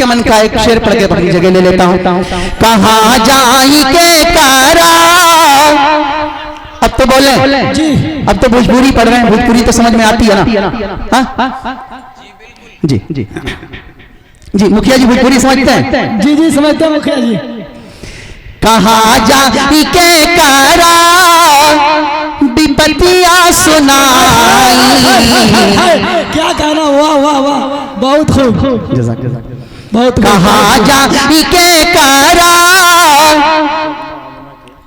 आपके मन का एक शेर पढ़ के अपनी जगह ले लेता हूँ। कहाँ जाई के करा, अब तो बोले जी, अब तो भोजपुरी पढ़ रहे हैं, भोजपुरी तो समझ में आती है ना? जी जी जी मुखिया जी भोजपुरी समझते हैं? जी जी समझते हैं मुखिया जी। कहाँ जाई के करा विपत्तियां सुनाई, क्या गाना, वाह वाह वाह, बहुत खूब, बहुत। कहाँ जाई के करा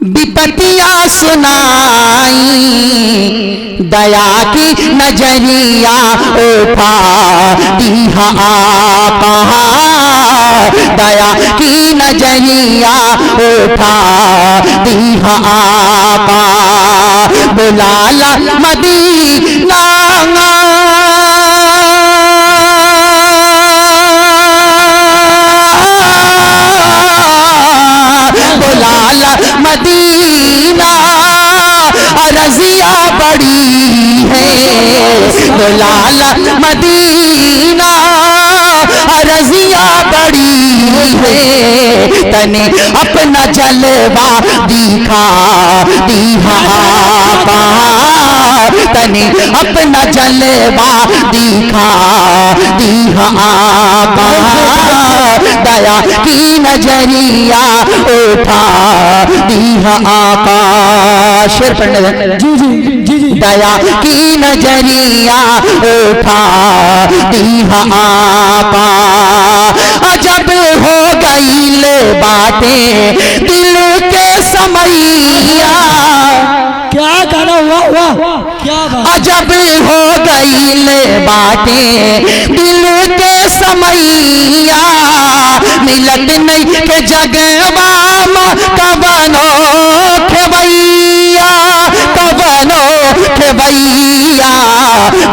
विपत्तियां सुनाई, दया की नजरिया उठा दिया आपा, दया की नजरिया उठा दिया आपा, बुलाला मदीना बुलाला मदीना रजिया बड़ी है, बुलाला मदीना रजिया बड़ी है, तने अपना जलवा दिखा दिया आपा, तने अपना जलवा दिखा दिया आपा, दया की नजरिया उठा दिया आपा। शेर पढ़ने दें। जी जी जी जी। दया की नजरिया उठा दिया आपा, अजब हो गई ले बातें दिल के समैया, क्या गाना, वाह वाह, क्या बात। अजब हो गई ले बातें दिल के समैया, मिलत नहीं के जगवा कबनो खेवैया, कबनो खेवैया,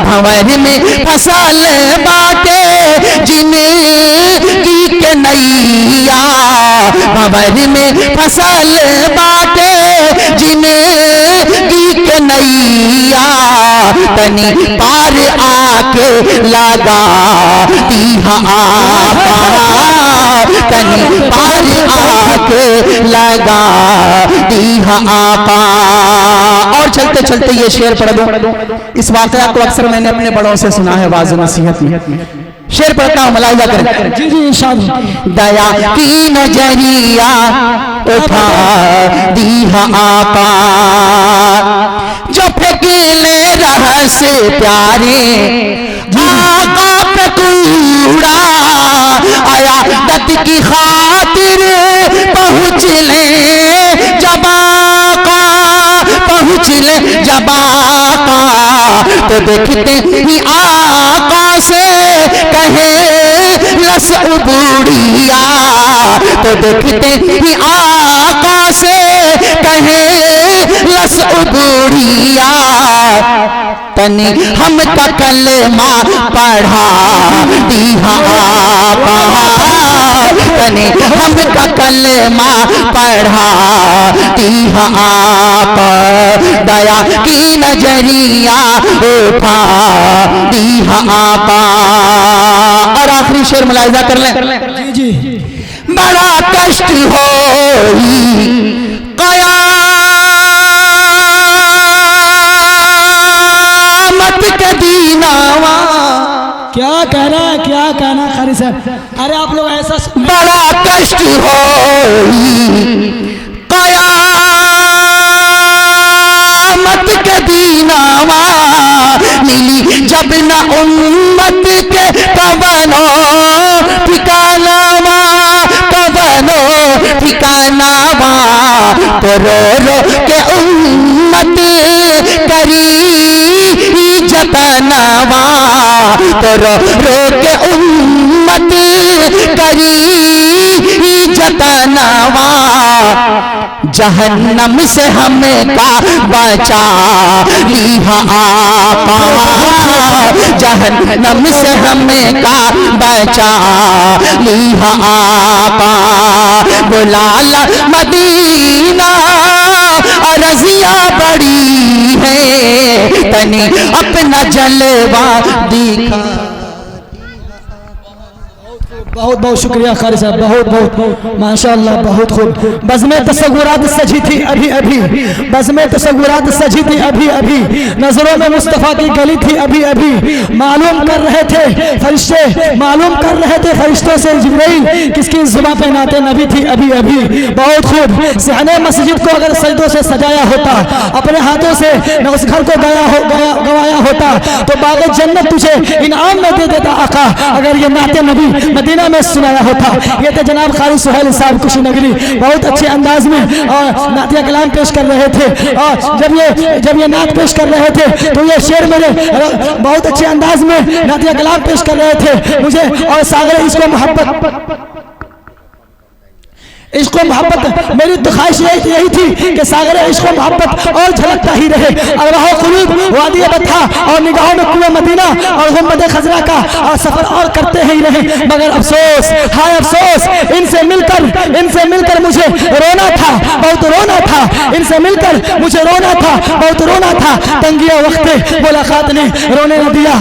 भंवर में फसल बाटे जिंदगी के नैया, भंवर में फसल बाटे जिंदगी के नैया, तनी पार आके लगा दिया आपा, तनी पार आके लगा दिया आपा। और चलते चलते ये शेर पढ़ दो, इस वाकया को अक्सर मैंने अपने बड़ों से सुना है वाज़ नसीहत में। शेर पढ़ता हूँ, मलाइजा करें। जी जी इंशाअल्लाह। दया की नजरिया उठा दिया आपा, जो फेंकीले रहस प्यारे आका पे कूड़ा, आया दत की खातिर पहुँच ले जबाका, पहुँच ले जबाका, तो देखते ही आका से कहे लस उबूड़िया, तो देखते ही आका से कहे लस उबूड़िया, तने हम का कलमा पढ़ा दिया आपा, तने हम का कलमा पढ़ा दिया आपा, दया की नजरिया उठा दिया आपा। और आखिरी शेर मुलाहिजा कर लें। जी जी। बड़ा कष्ट होई कयामत के दीनावा, क्या कहना है, क्या कहना खारी साहब। अरे आप लोग ऐसा, बड़ा कष्ट होई कयामत के दीनावा, मिली जब न उम्मत के कवनो ठिकानावा, कवनो ठिकानावा, तो रो रो के उम्मत करी जतनावा, तो रो रो के उम्मत करी जतनावा, जहन्नम से हमें का बचा लिया आपा, जहन्नम से हमें का बचा लिया आपा, बुलाला मदीना रजिया बड़ी है, तनी अपना जलवा दिखा। बहुत बहुत शुक्रिया कारी साहब, बहुत बहुत माशाअल्लाह, बहुत खूब। बज़्म तसव्वुरात सजी थी अभी अभी, बज़्म तसव्वुरात सजी थी अभी अभी, नजरों में मुस्तफ़ा की गली थी अभी अभी। मालूम कर रहे थे फरिश्ते, मालूम कर रहे थे फरिश्तों से जिब्रील किसकी जुबान पे नाते नबी थी अभी अभी। बहुत खूब। सहने मस्जिद को अगर सजदों से सजाया होता, अपने हाथों से न उस घर को गवाया होता, तो बाग़ जन्नत तुझे इनाम में दे देता आका, अगर ये नाते नबी मदीना में सुनाया होता। ये थे जनाब कारी सुहेल साहब कुशीनगरी, बहुत अच्छे अंदाज में और नातिया कलाम पेश कर रहे थे। और जब ये नात पेश कर रहे थे तो ये शेर मेरे बहुत अच्छे अंदाज में नातिया कलाम पेश कर रहे थे मुझे। और सागर इसको मोहब्बत, इश्क़ मोहब्बत, मेरी तो ख्वाहिश यही थी कि सागर इश्क़ मोहब्बत और झलकता ही रहे। अरवाह क़ुलूब वादी बथा और निगाहों में कुएं मदीना और गुंबद खजरा का और सफर और करते ही रहे। मगर अफसोस, हाय अफसोस, इनसे मिलकर मुझे रोना था, बहुत रोना था। इनसे मिलकर मुझे रोना था, बहुत रोना था। तंगिया वक्त मुलाकात ने रोने न दिया।